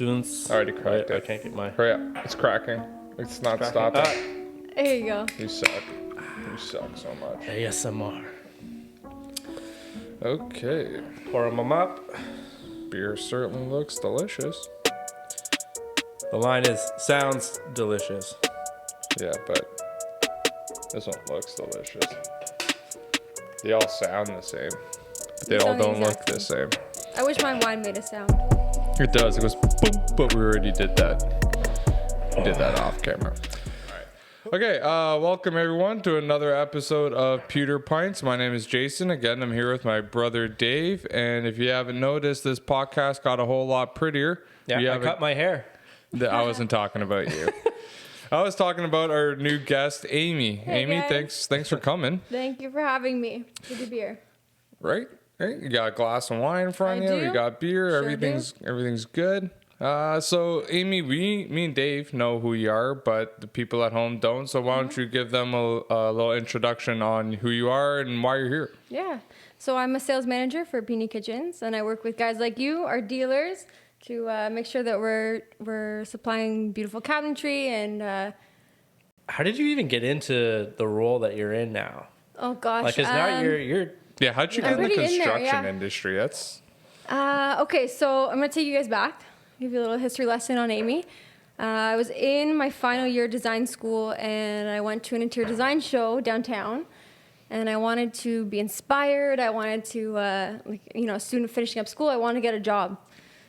Already cracked it. I can't get my... Hurry up. It's cracking. It's not stopping. There you go. You suck. You suck so much. ASMR. Okay. Pour them up. Beer certainly looks delicious. The line is, sounds delicious. Yeah, but this one looks delicious. They all sound the same, but they all don't look the same. I wish my wine made a sound. It does. It goes boom, but we already did that. We did that off camera. Okay, welcome everyone to another episode of PEWTER.pints. My name is Jason. Again, I'm here with my brother Dave. And if you haven't noticed, this podcast got a whole lot prettier. Yeah, I cut my hair. I wasn't talking about you. I was talking about our new guest, Amy. Hey, Amy, guys. thanks for coming. Thank you for having me. Good to be here. Right? You got a glass of wine in front of you. do. You got beer. Sure Everything's good. So Amy, me and Dave know who you are, but the people at home don't. So why don't you give them a little introduction on who you are and why you're here? Yeah. So I'm a sales manager for Irpinia Kitchens, and I work with guys like you, our dealers, to make sure that we're supplying beautiful cabinetry and. How did you even get into the role that you're in now? Oh gosh. Like, 'cause now you're Yeah, how'd you get in the already in there, construction yeah. industry? That's Okay, so I'm going to take you guys back, give you a little history lesson on Amy. I was in my final year of design school, and I went to an interior design show downtown, and I wanted to be inspired. I wanted to, a student finishing up school, I wanted to get a job.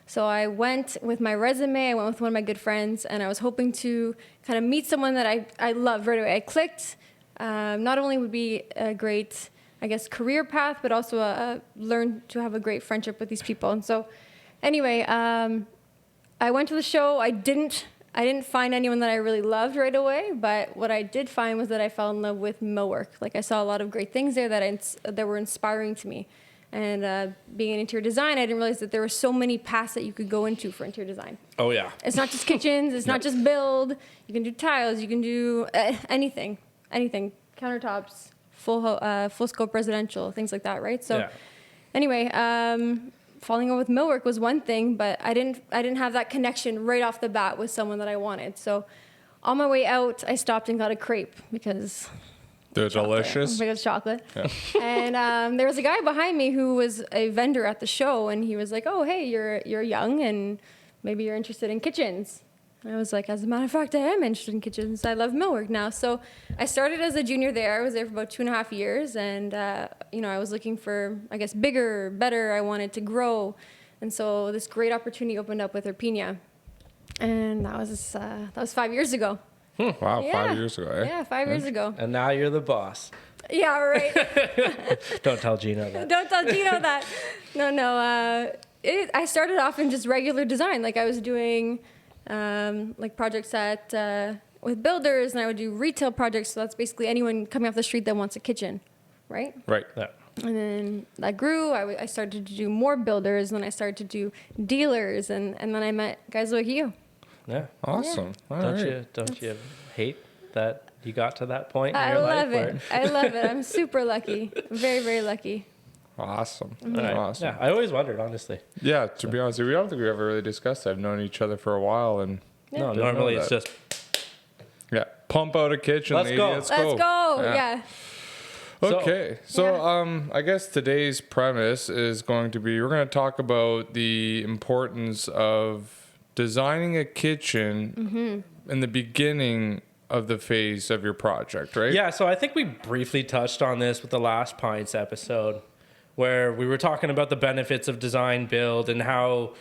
So I went with my resume, I went with one of my good friends, and I was hoping to kind of meet someone that I loved right away. I clicked. Not only would be a great, I guess, career path, but also learn to have a great friendship with these people. And so anyway, I went to the show. I didn't find anyone that I really loved right away, but what I did find was that I fell in love with millwork. Like, I saw a lot of great things there that were inspiring to me. And being in interior design, I didn't realize that there were so many paths that you could go into for interior design. Oh, yeah. It's not just kitchens. It's not just build. You can do tiles. You can do anything. Countertops, full scope residential, things like that, right? So anyway, falling in love with millwork was one thing, but I didn't have that connection right off the bat with someone that I wanted. So on my way out, I stopped and got a crepe because they're delicious. Because chocolate. Yeah. And there was a guy behind me who was a vendor at the show, and he was like, "Oh, hey, you're young, and maybe you're interested in kitchens." And I was like, "As a matter of fact, I am interested in kitchens. I love millwork now." So I started as a junior there. I was there for about 2.5 years, and I was looking for, I guess, bigger, better. I wanted to grow, and so this great opportunity opened up with Irpinia, and that was 5 years ago. Wow, Yeah. 5 years ago, eh? Yeah, 5 years ago. And now you're the boss. Yeah, right. Don't tell Gino that. Don't tell Gino that. No. I started off in just regular design. Like, I was doing projects with builders, and I would do retail projects. So that's basically anyone coming off the street that wants a kitchen, right? Right. Yeah. And then that grew. I started to do more builders, and then I started to do dealers, and then I met guys like you. Yeah. Awesome. All right. Don't you hate that you got to that point in I your love life? it. I love it. I'm super lucky. Very, very lucky. Awesome. Right. Awesome. Yeah, I always wondered, honestly. Yeah, to be honest, I don't think we ever really discussed it. I've known each other for a while, and No, didn't normally know it's that. just... Pump out a kitchen, Let's lady. go. Let's Let's go. Yeah. Okay, so I guess today's premise is going to be, we're going to talk about the importance of designing a kitchen in the beginning of the phase of your project, right? Yeah, so I think we briefly touched on this with the last Pints episode, where we were talking about the benefits of design build and how,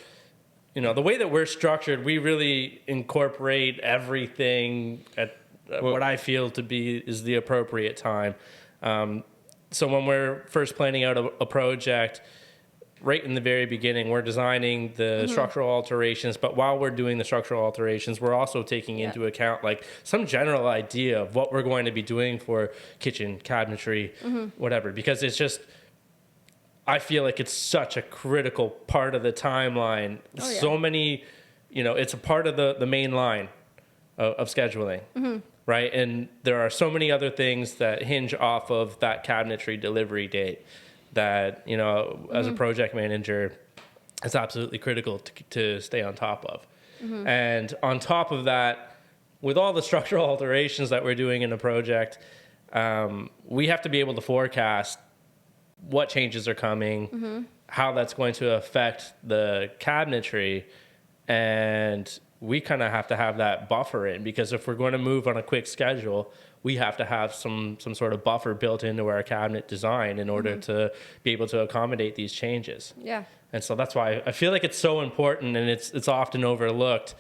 the way that we're structured, we really incorporate everything at what I feel to be is the appropriate time. So when we're first planning out a project, right in the very beginning, we're designing the structural alterations, but while we're doing the structural alterations, we're also taking into account like some general idea of what we're going to be doing for kitchen, cabinetry, whatever, because it's just, I feel like it's such a critical part of the timeline. Oh, yeah. So many, it's a part of the main line of scheduling. Right. And there are so many other things that hinge off of that cabinetry delivery date that, as a project manager, It's absolutely critical to stay on top of. And on top of that, with all the structural alterations that we're doing in the project, we have to be able to forecast what changes are coming, how that's going to affect the cabinetry, and we kind of have to have that buffer in, because if we're going to move on a quick schedule, we have to have some sort of buffer built into our cabinet design in order to be able to accommodate these changes. Yeah. And so that's why I feel like it's so important, and it's often overlooked.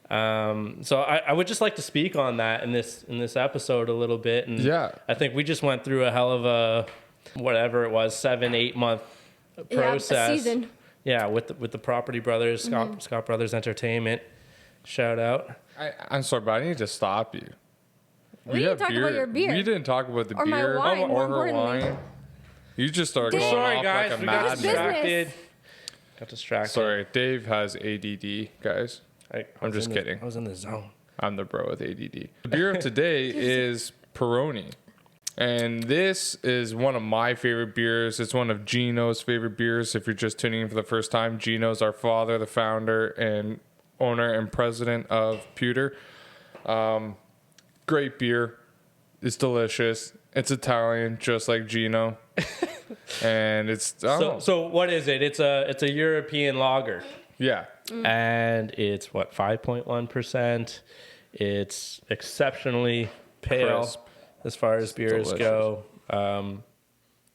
So I would just like to speak on that in this episode a little bit. And I think we just went through a hell of a, whatever it was, 7-8 month process. Yeah, a season. Yeah, with the Property Brothers, Scott Brothers Entertainment. Shout out. I'm sorry, but I need to stop you. We didn't talk about your beer. We didn't talk about the Or my beer wine, or more her importantly. wine. You just started going Sorry, off guys, like a we got madman. distracted. Got distracted. Sorry, Dave has ADD, guys. I'm just kidding. I was in the zone. I'm the bro with ADD. The beer of today is Peroni. And this is one of my favorite beers. It's one of Gino's favorite beers. If you're just tuning in for the first time, Gino's our father, the founder and owner and president of Pewter. Great beer. It's delicious. It's Italian, just like Gino. And it's So what is it? It's a European lager. Yeah. And it's 5.1%. It's exceptionally pale Crisp. as far as beers delicious. go.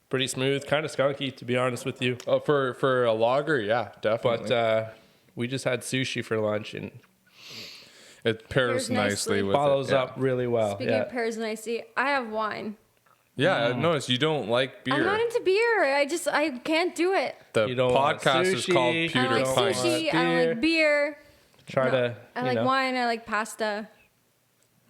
Pretty smooth, kind of skunky, to be honest with you. Oh, for a lager, yeah, definitely. But we just had sushi for lunch, and it pairs Pairs nicely. nicely with follows it. Yeah. up really well. Speaking of pairs nicely, I have wine. Yeah, I noticed you don't like beer. I'm not into beer. I can't do it. The You don't want podcast is sushi. called I Pewter don't like Pints. sushi. I don't like beer. Try to, I like wine. I like pasta.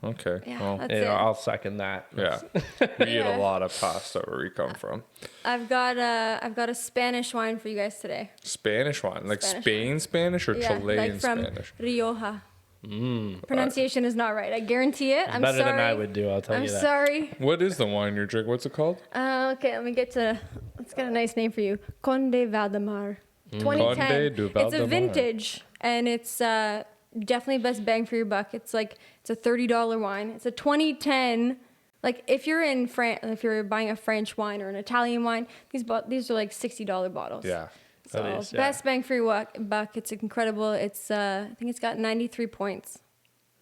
Okay. Yeah, Well, that's you it. know, I'll second that. yeah. We eat Yeah. a lot of pasta where we come from. I've got a Spanish wine for you guys today. Spanish wine, like Spanish Spain Spanish or Yeah, Chilean like from Spanish? Rioja. Pronunciation is not right. I guarantee it. I'm Better sorry. than I would do, I'll tell I'm you that. sorry. What is the wine you're drinking? What's it called? Okay, let me get to. Let's get a nice name for you. Conde Valdemar. 2010. Conde de It's Valdemar. a vintage, and it's definitely best bang for your buck. It's a $30 wine. It's a 2010. Like if you're in France, if you're buying a French wine or an Italian wine, these are like $60 bottles. Yeah. So That is, yeah. best bang for your buck. It's incredible. It's I think it's got 93 points.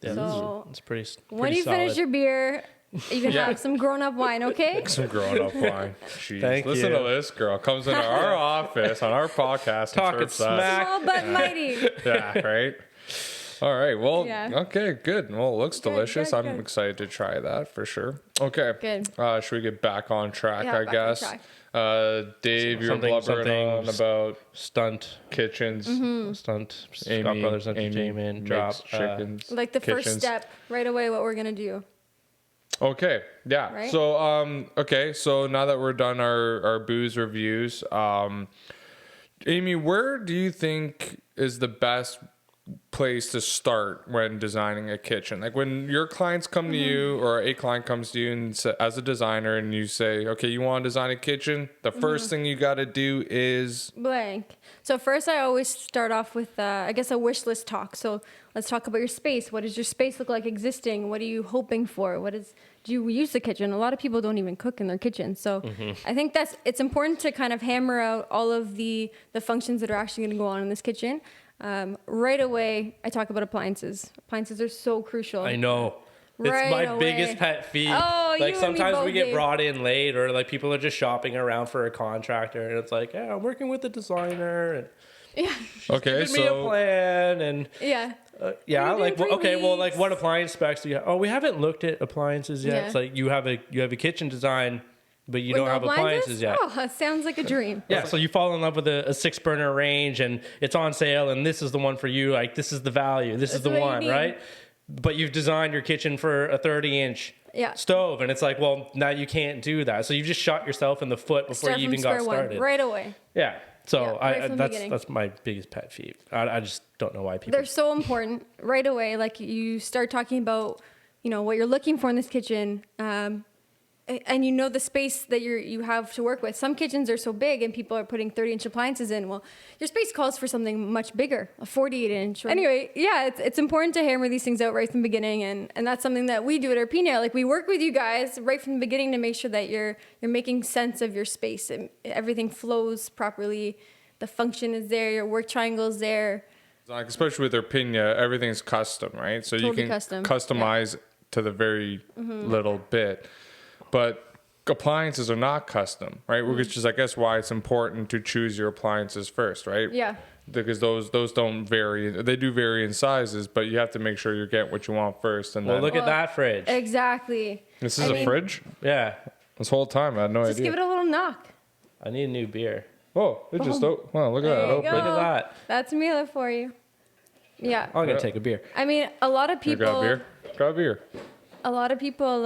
Yeah, So, it's pretty When you solid. finish your beer, you can Yeah. have some grown-up wine, okay? Some grown up wine. Jeez. Thank Listen you. to this girl. Comes into our office on our podcast. and Talking serves us. smack. Small but mighty. Yeah, right? All right. Well, Yeah. okay, good. Well, it looks delicious. good, I'm good. excited to try that for sure. Okay. Good. Should we get back on track, Yeah, I back on guess? track. Dave, you're Something- blubbering on something- about stunt, kitchens. Mm-hmm. stunt. Scott Amy, Brothers Amy Entertainment makes drop. chickens. Like the first kitchens. step, right away, what we're gonna do. Okay. Yeah. Right? So okay, so now that we're done our booze reviews, Amy, where do you think is the best place to start when designing a kitchen? Like when your clients come to you or a client comes to you and as a designer and you say, okay, you want to design a kitchen, the first thing you got to do is Blank. So first, I always start off with, I guess, a wish list talk. So let's talk about your space. What does your space look like existing? What are you hoping for? Do you use the kitchen? A lot of people don't even cook in their kitchen. So I think it's important to kind of hammer out all of the functions that are actually going to go on in this kitchen. Right away, I talk about appliances. Appliances are so crucial. I know. It's Right my away. biggest pet peeve. Oh, you like and me sometimes we both, get Dave. brought in late, or like people are just shopping around for a contractor, and it's like, yeah, I'm working with a designer, and Yeah. okay. give me a So plan, and Yeah. yeah, What do you like do in 3 okay, well, like weeks? what appliance specs do you have? Oh, we haven't looked at appliances yet. Yeah. It's like you have a kitchen design, but you With don't no have appliances yet. Oh, that sounds like a dream. Yeah, so you fall in love with a 6-burner range, and it's on sale, and this is the one for you. Like this is the value. This is the That's what you one, need. right? But you've designed your kitchen for a 30-inch Yeah. stove, and it's like, well, now you can't do that. So you just shot yourself in the foot before Start you from even got square one, started. right away. Yeah. So Yeah, right from the beginning. that's my biggest pet peeve. I just don't know why people. They're so important right away. Like you start talking about, what you're looking for in this kitchen. and you know the space that you have to work with. Some kitchens are so big and people are putting 30-inch appliances in. Well, your space calls for something much bigger, a 48-inch. Anyway, yeah, it's important to hammer these things out right from the beginning, and that's something that we do at Irpinia. Like, we work with you guys right from the beginning to make sure that you're making sense of your space and everything flows properly. The function is there, your work triangle is there. Like, especially with Irpinia, everything's custom, right? So Totally you can custom. customize to the very little bit. But appliances are not custom, right? Which is, I guess, why it's important to choose your appliances first, right? Yeah. Because those don't vary. They do vary in sizes, but you have to make sure you're getting what you want first. And Well, then look at that fridge. Exactly. this is a fridge. Yeah. This whole time I had no Just idea. give it a little knock. I need a new beer. Oh, it just wow! Look at that. There you Open. go. Look at that. That's Mila for you. Yeah. I'm going to take a beer. I mean, a lot of You got people. beer? Got beer. A lot of people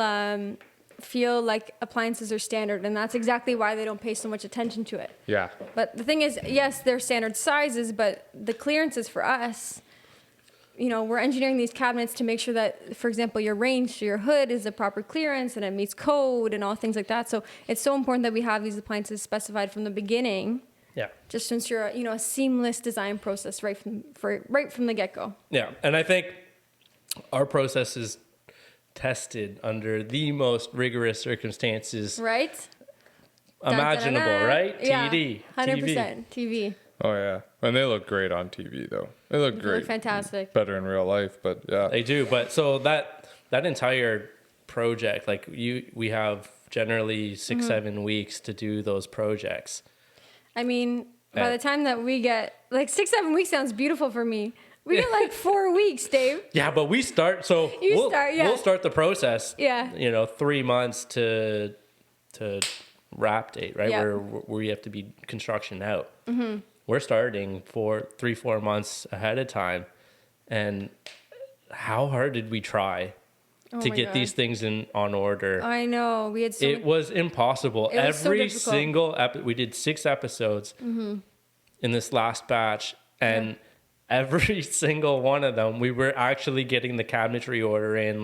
feel like appliances are standard, and that's exactly why they don't pay so much attention to it. Yeah. But the thing is, yes, they're standard sizes, but the clearances for us, we're engineering these cabinets to make sure that, for example, your range to your hood is the proper clearance and it meets code and all things like that. So it's so important that we have these appliances specified from the beginning, Yeah. just to ensure a seamless design process right from the get-go. Yeah. And I think our process is tested under the most rigorous circumstances Right? imaginable, Dun-dun-dun-dun. right? Yeah, TD. 100% TV. Oh yeah. And they look great on TV though. They look They great. look fantastic. Better in real life, but yeah. They do. But so that entire project, like we have generally 6-7 weeks to do those projects. I mean, by Yeah. the time that we get, 6-7 weeks sounds beautiful for me. We get 4 weeks, Dave. Yeah, but we start. So You start, yeah. we'll start the process. Yeah. 3 months to wrap date, right? Yeah. Where we have to be construction out. Mm-hmm. We're starting 3-4 months ahead of time, and how hard did we try to my get God. these things on order? I know. We had so It was impossible. It was so Every difficult. single we did 6 episodes in this last batch, and every single one of them, we were actually getting the cabinetry order in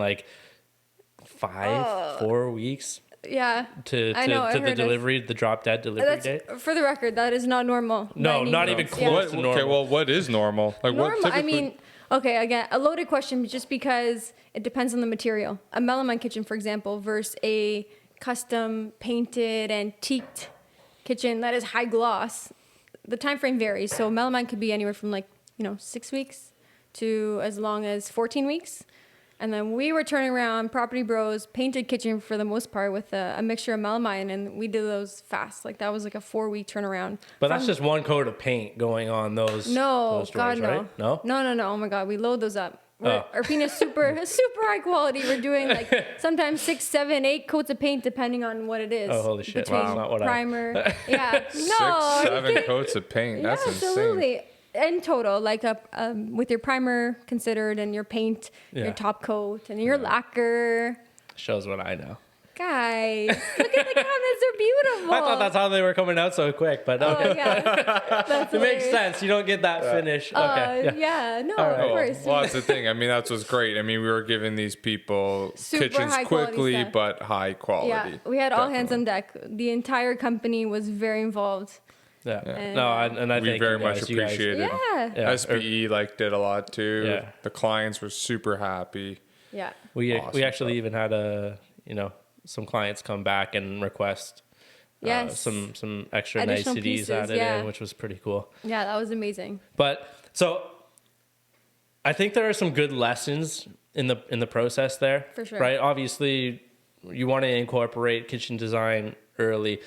4 weeks yeah. to I know, I the heard this. delivery, the drop dead delivery date. That's, for the record, that is not normal. No, by any not means. even close to normal. Okay, well, what is normal? Like Normal. what I typically? mean, okay, again, a loaded question just because it depends on the material. A melamine kitchen, for example, versus a custom painted antiqued kitchen that is high gloss, the time frame varies. So melamine could be anywhere from 6 weeks to as long as 14 weeks. And then we were turning around Property Bros painted kitchen for the most part with a mixture of melamine, and we did those fast. That was a 4-week turnaround. But that's just one coat of paint going on those. No, those God, drawers, no. right? No. Oh my God, we load those up. Oh. Irpinia's super high quality. We're doing sometimes 6, 7, 8 coats of paint depending on what it is. Oh, holy shit. Between Wow. Not what primer. Yeah. No. 6, are you 7 kidding? coats of paint. Yeah, That's insane. absolutely. In total, with your primer considered and your paint, Yeah. your top coat, and your lacquer. Shows what I know. Guys, look at the cabinets. They're beautiful. I thought that's how they were coming out so quick, but Oh, okay. yeah. That's It makes hilarious. sense. You don't get that finish. Okay. Yeah. No, All of right. course. Well, that's the thing. I mean, that's what's great. I mean, we were giving these people Super kitchens high quality quickly, stuff. but high quality. Yeah, we had all hands Definitely. on deck. The entire company was very involved. Yeah. And, No, and I We think very you much guys- you guys- appreciate it. Yeah. Yeah. SPE did a lot too. Yeah. The clients were super happy. Yeah. We Awesome actually even had some clients come back and request Yes. some extra Additional niceties pieces, added yeah. in, which was pretty cool. Yeah, that was amazing. But so I think there are some good lessons in the process there. For sure. Right? Obviously, you want to incorporate kitchen design early.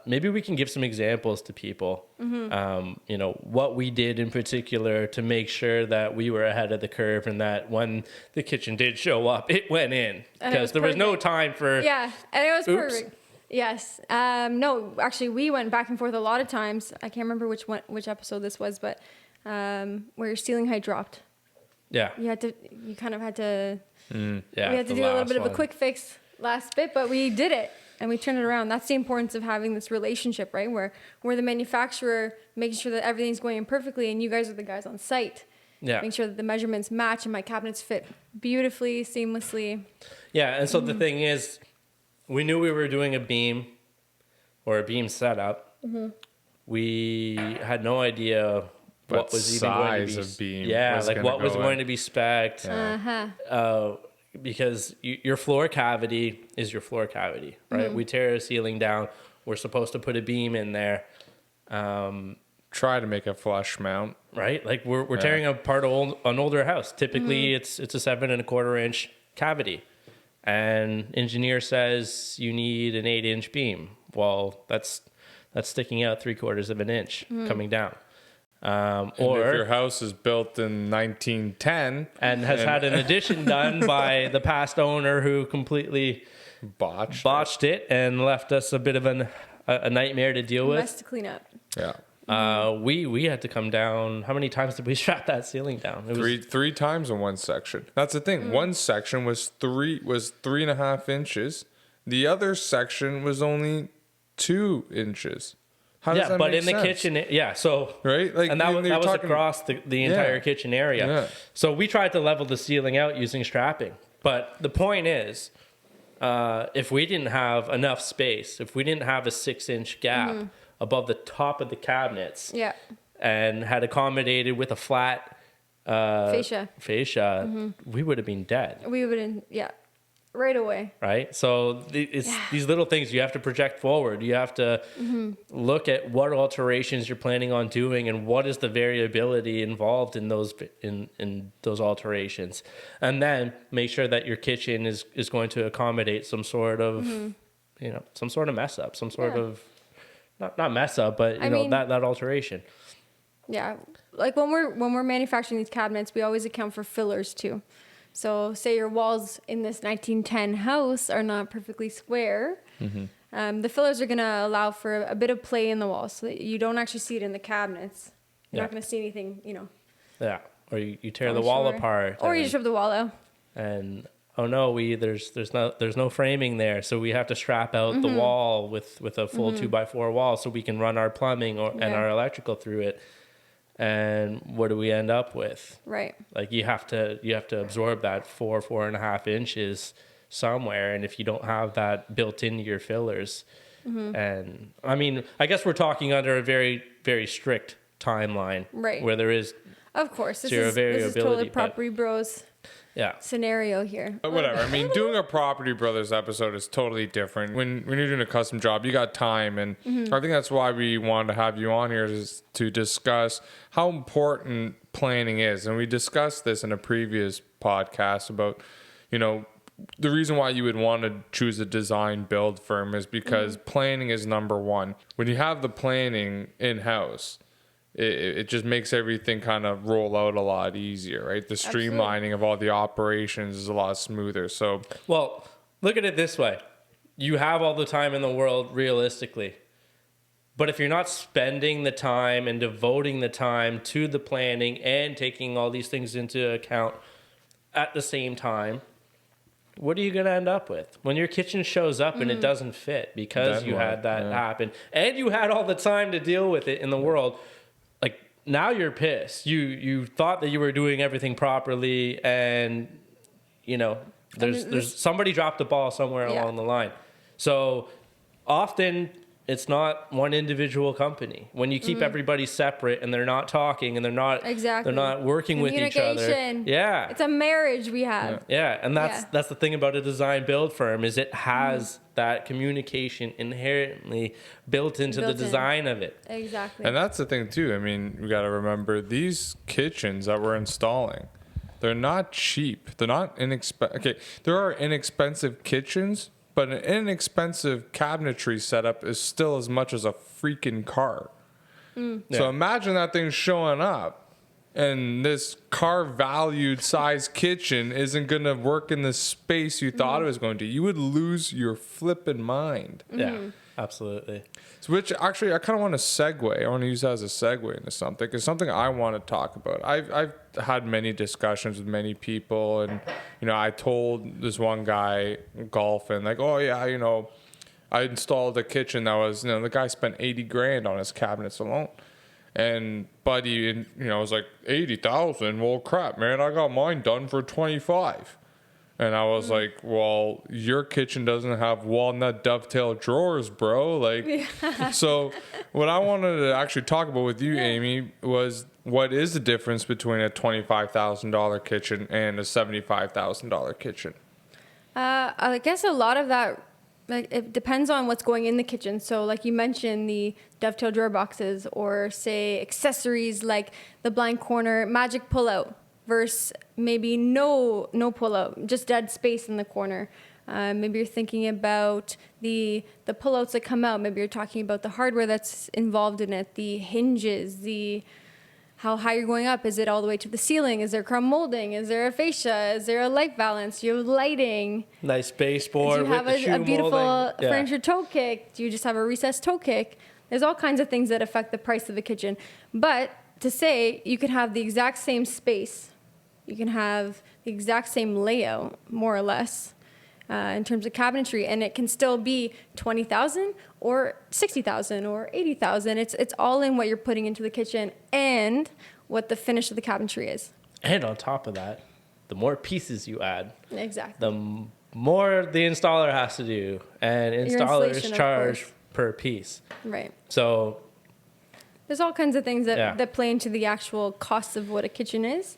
Maybe we can give some examples to people. Mm-hmm. What we did in particular to make sure that we were ahead of the curve, and that when the kitchen did show up, it went in, And it was because there was no perfect. time for. Yeah, and it was Oops. perfect. Yes. No, actually, we went back and forth a lot of times. I can't remember which episode this was, but where your ceiling height dropped. Yeah. You kind of had to. Yeah. We had to the do a little last bit of a one. quick fix last bit, but we did it and we turned it around. That's the importance of having this relationship, right? Where we're the manufacturer, making sure that everything's going in perfectly, and you guys are the guys on site. Yeah. Making sure that the measurements match and my cabinets fit beautifully, seamlessly. Yeah, and so the thing is, we knew we were doing a beam or a beam setup. We had no idea what was even going to be. Size of beam. Yeah, like what was going to be spec'd. Because your floor cavity is your floor cavity, right? We tear a ceiling down. We're supposed to put a beam in there. Try to make a flush mount. Right? Like we're tearing apart an older house. Typically, it's a 7.25 inch cavity. And engineer says you need an 8-inch beam. Well, that's sticking out 3/4 of an inch coming down. Or if your house is built in 1910 and has had an addition done by the past owner who completely botched it and left us a bit of a nightmare to deal with. Mess to clean up. Yeah. We had to come down. How many times did we strap that ceiling down? It was Three times in one section. That's the thing. One section was 3.5 inches. The other section was only 2 inches. How does that but make in the sense? kitchen, so Right? Like, and that was talking across the entire kitchen area. Yeah. So we tried to level the ceiling out using strapping. But the point is, if we didn't have enough space, if we didn't have a 6-inch gap above the top of the cabinets, and had accommodated with a flat fascia, we would have been dead. We wouldn't, right away. Right? So it's these little things you have to project forward. You have to look at what alterations you're planning on doing and what is the variability involved in those in those alterations. And then make sure that your kitchen is going to accommodate some sort of some sort of mess up, some sort of not mess up, but you know that alteration. Yeah. Like when we're manufacturing these cabinets, we always account for fillers too. So say your walls in this 1910 house are not perfectly square. The fillers are going to allow for a bit of play in the walls so that you don't actually see it in the cabinets. You're not going to see anything, Yeah. Or you tear the wall apart. Or you just rip the wall out. And oh no, there's no framing there, so we have to strap out the wall with a full 2x4 wall so we can run our plumbing and our electrical through it. And what do we end up with? Right. Like you have to absorb that 4.5 inches somewhere, and if you don't have that built into your fillers, and I mean, I guess we're talking under a very, very strict timeline, right? Where there is, of course, this zero is variability, totally Property Bros. Scenario here. But whatever. I mean, doing a Property Brothers episode is totally different. When you're doing a custom job, you got time, and I think that's why we wanted to have you on here, is to discuss how important planning is. And we discussed this in a previous podcast about, the reason why you would want to choose a design build firm is because planning is number one. When you have the planning in-house, it just makes everything kind of roll out a lot easier, right? The streamlining of all the operations is a lot smoother. So, well, look at it this way. You have all the time in the world, realistically. But if you're not spending the time and devoting the time to the planning and taking all these things into account at the same time, what are you going to end up with? When your kitchen shows up and it doesn't fit because you had that happen and you had all the time to deal with it in the world, now you're pissed. You thought that you were doing everything properly, and there's somebody dropped the ball somewhere along the line. So often it's not one individual company. When you keep everybody separate and they're not talking and they're not working with each other. Yeah. It's a marriage we have. Yeah, and that's the thing about a design build firm, is it has that communication inherently built into the design of it. Exactly. And that's the thing too. I mean, we got to remember these kitchens that we're installing, they're not cheap. They're not inexpensive. Okay, there are inexpensive kitchens, but an inexpensive cabinetry setup is still as much as a freaking car. So imagine that thing showing up and this car valued size kitchen isn't going to work in the space you thought it was going to. You would lose your flipping mind. Yeah, absolutely. So which actually I kind of want to segue. I want to use that as a segue into something. It's something I want to talk about. I've had many discussions with many people, and I told this one guy golfing, like, oh yeah, I installed a kitchen that was, the guy spent $80,000 on his cabinets alone. And buddy, was like, 80,000. Well, crap, man, I got mine done for 25. And I was like, well, your kitchen doesn't have walnut dovetail drawers, bro. Like, so what I wanted to actually talk about with you, Amy, was what is the difference between a $25,000 kitchen and a $75,000 kitchen? I guess a lot of that, like, it depends on what's going in the kitchen. So like you mentioned, the dovetail drawer boxes, or say accessories like the blind corner magic pullout versus maybe no pullout, just dead space in the corner. Maybe you're thinking about the pullouts that come out. Maybe you're talking about the hardware that's involved in it, the hinges, how high you're going up. Is it all the way to the ceiling? Is there chrome molding? Is there a fascia? Is there a light balance? Do you have lighting? Nice baseboard. Do you have with the a shoe beautiful molding. furniture toe kick? Do you just have a recessed toe kick? There's all kinds of things that affect the price of the kitchen. But to say you can have the exact same space, you can have the exact same layout, more or less, in terms of cabinetry, and it can still be $20,000 or $60,000 or $80,000. It's all in what you're putting into the kitchen and what the finish of the cabinetry is. And on top of that, the more pieces you add, Exactly. the more the installer has to do, and Your installers installation, of charge course. per piece. Right. So There's all kinds of things that, Yeah. that play into the actual cost of what a kitchen is.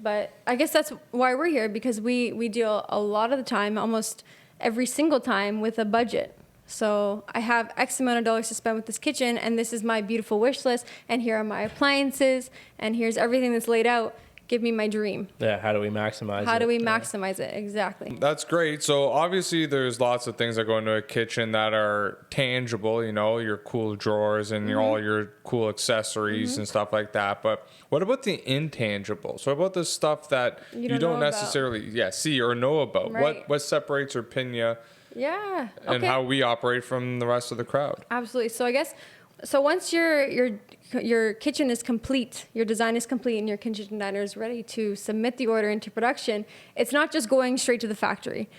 But I guess that's why we're here, because we deal a lot of the time, almost every single time, with a budget. So I have X amount of dollars to spend with this kitchen, and this is my beautiful wish list, and here are my appliances, and here's everything that's laid out. Give me my dream. yeah, how do we maximize it? How do we Yeah. maximize it? Exactly. That's great. So obviously there's lots of things that go into a kitchen that are tangible, you know, your cool drawers and all your cool accessories and stuff like that. But what about the intangibles? What about the stuff that You you don't don't know necessarily see or know about? Right. What separates Irpinia Yeah. and how we operate from the rest of the crowd? Absolutely. So I guess, so once your kitchen is complete, your design is complete, and your kitchen diner is ready to submit the order into production, it's not just going straight to the factory.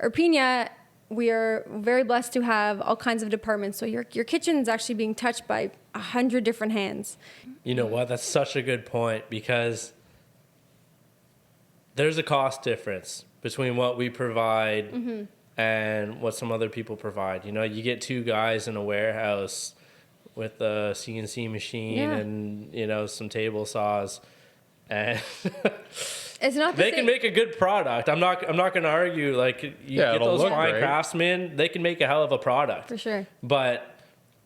Irpinia, we are very blessed to have all kinds of departments. So your kitchen is actually being touched by 100 different hands. You know what? That's such a good point, because there's a cost difference between what we provide and what some other people provide. You know, you get two guys in a warehouse with a CNC machine and, you know, some table saws, and It's not the they same. can make a good product. I'm not going to argue. Like, you get it'll those look fine great. craftsmen, they can make a hell of a product. For sure. But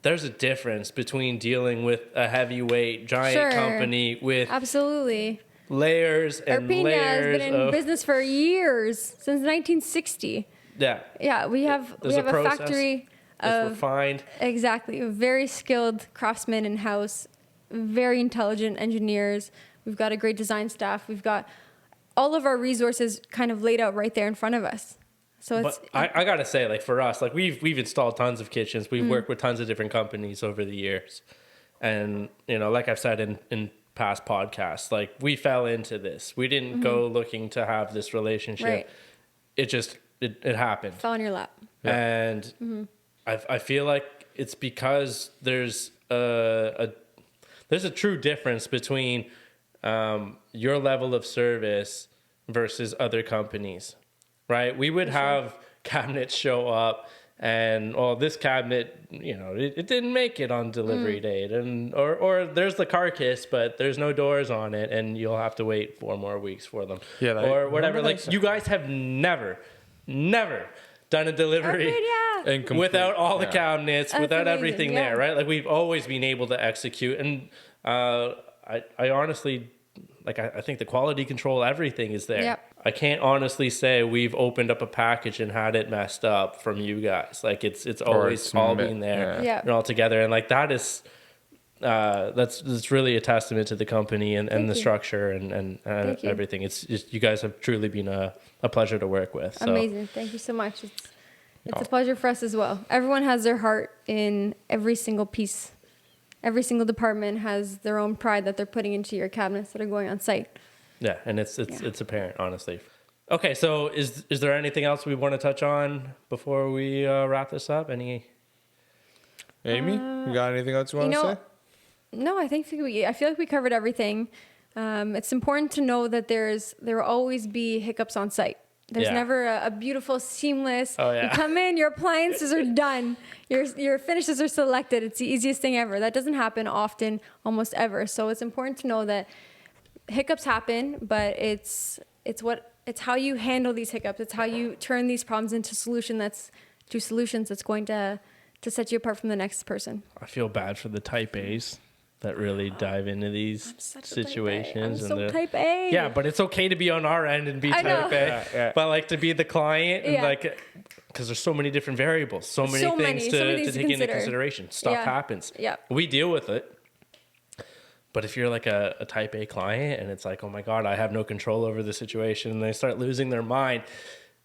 there's a difference between dealing with a heavyweight giant Sure. company with Absolutely. layers and Irpinia has layers been in of business for years, since 1960. yeah. Yeah, we have There's a process. factory It's of refined. exactly very skilled craftsmen in house, very intelligent engineers. We've got a great design staff. We've got all of our resources kind of laid out right there in front of us. So it's But I gotta say, like, for us, like, we've installed tons of kitchens. We've worked with tons of different companies over the years, and you know, like I've said in past podcasts, like, we fell into this. We didn't go looking to have this relationship. Right. It just it happened. fell on your lap. And I feel like it's because there's a true difference between your level of service versus other companies, right? We would have cabinets show up, and this cabinet, you know, it didn't make it on delivery date, and or there's the carcass, but there's no doors on it, and you'll have to wait 4 more weeks for them, Yeah, or whatever. remember Like, that- you guys have never done a delivery Irpinia. Incomplete. without all the Yeah. cabinets, That's without amazing, everything yeah. there, right? Like, we've always been able to execute, and I honestly, like, I think the quality control, everything is there. Yep. I can't honestly say we've opened up a package and had it messed up from you guys. Like, it's always it's all mi- been there yeah. Yeah. and all together, and like, that is that's really a testament to the company and the you. structure and Thank you. everything. It's you guys have truly been a pleasure to work with. So. Amazing. Thank you so much. It's a pleasure for us as well. Everyone has their heart in every single piece. Every single department has their own pride that they're putting into your cabinets that are going on site. Yeah, and it's apparent, honestly. Okay, so is there anything else we want to touch on before we wrap this up? Amy, you got anything else you want to say? No, I feel like we covered everything. It's important to know that there will always be hiccups on site. There's Yeah. never a beautiful, seamless. Oh, yeah. You come in, your appliances are done. Your finishes are selected. It's the easiest thing ever. That doesn't happen often, almost ever. So it's important to know that hiccups happen, but it's how you handle these hiccups. It's how you turn these problems into solutions that's going to set you apart from the next person. I feel bad for the type A's that really dive into these situations. I'm so type A. Yeah, but it's okay to be on our end and be I know. type A. Yeah. But like to be the client and Yeah. like, because there's so many different variables, so many things to take into consideration. Stuff Yeah. happens. Yeah. We deal with it. But if you're like a type A client and it's like, oh my God, I have no control over the situation, and they start losing their mind.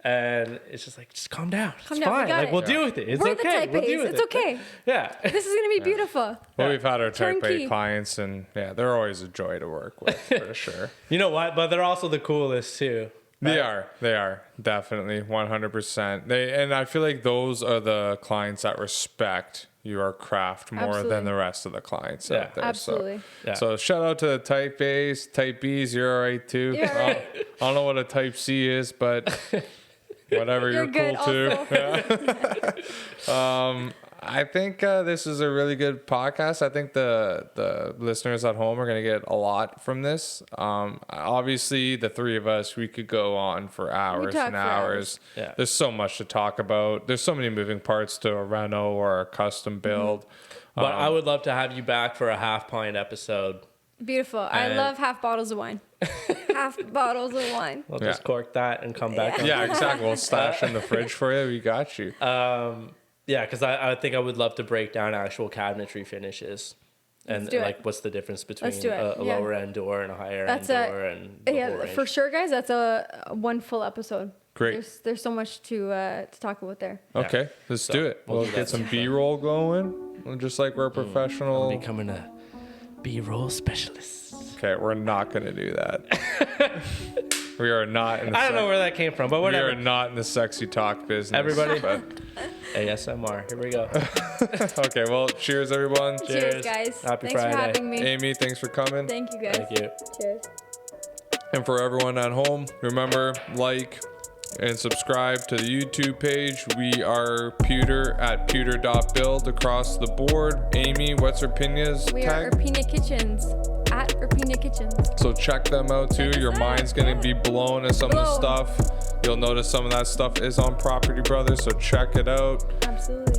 And it's just like, just calm down. Calm It's down. We fine. got Like, it. we'll deal with it. It's We're okay. the type We'll A's. deal with It's it. okay. Yeah. This is going to be beautiful. Well, we've had our type A Turnkey. clients, and yeah, they're always a joy to work with for sure. You know what? But they're also the coolest too. They are definitely 100%. And I feel like those are the clients that respect your craft more Absolutely. than the rest of the clients Yeah. out there. Absolutely. So shout out to the type A's, type B's. You're all right too. You're all right. I don't know what a type C is, but whatever, you're good cool too. also. I think this is a really good podcast. I think the listeners at home are going to get a lot from this. Obviously, the three of us, we could go on for hours talk and for hours. Yeah. There's so much to talk about. There's so many moving parts to a reno or a custom build. But I would love to have you back for a half pint episode. Beautiful. I And- love half bottles of wine. Half bottles of wine. We'll Yeah. just cork that and come back. on. Yeah, exactly. We'll stash in the fridge for you. We got you. Yeah, because I think I would love to break down actual cabinetry finishes. And do it. like, what's the difference between Let's do it. a Yeah. lower end door and a higher That's end door and the whole yeah, range? for sure, guys. That's a one full episode. Great. There's so much to talk about there. Okay, let's do it. we'll We'll do get that. some B-roll going, just like we're professional. Becoming a B-roll specialist. Okay, we're not going to do that. We are not in the I don't know where that came from, but we whatever. are not in the sexy talk business. Everybody- But, ASMR. Here we go. okay, well, cheers, everyone. Cheers, guys. Happy Thanks Friday. for having me. Amy, thanks for coming. Thank you, guys. Thank you. Cheers. And for everyone at home, remember, like and subscribe to the YouTube page. We are Pewter at Pewter.build across the board. Amy, what's Irpinia's We are tag? Irpinia Kitchens at Irpinia Kitchens. So check them out too. Your mind's gonna be blown at some of the Blown. stuff. You'll notice some of that stuff is on Property Brothers, so check it out. Absolutely.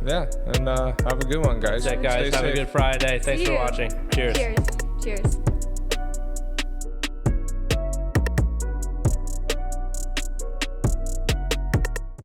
Yeah, and have a good one, guys. Guys, Stay have a safe. good Friday. Thanks See for you. watching. Cheers. Cheers. Cheers.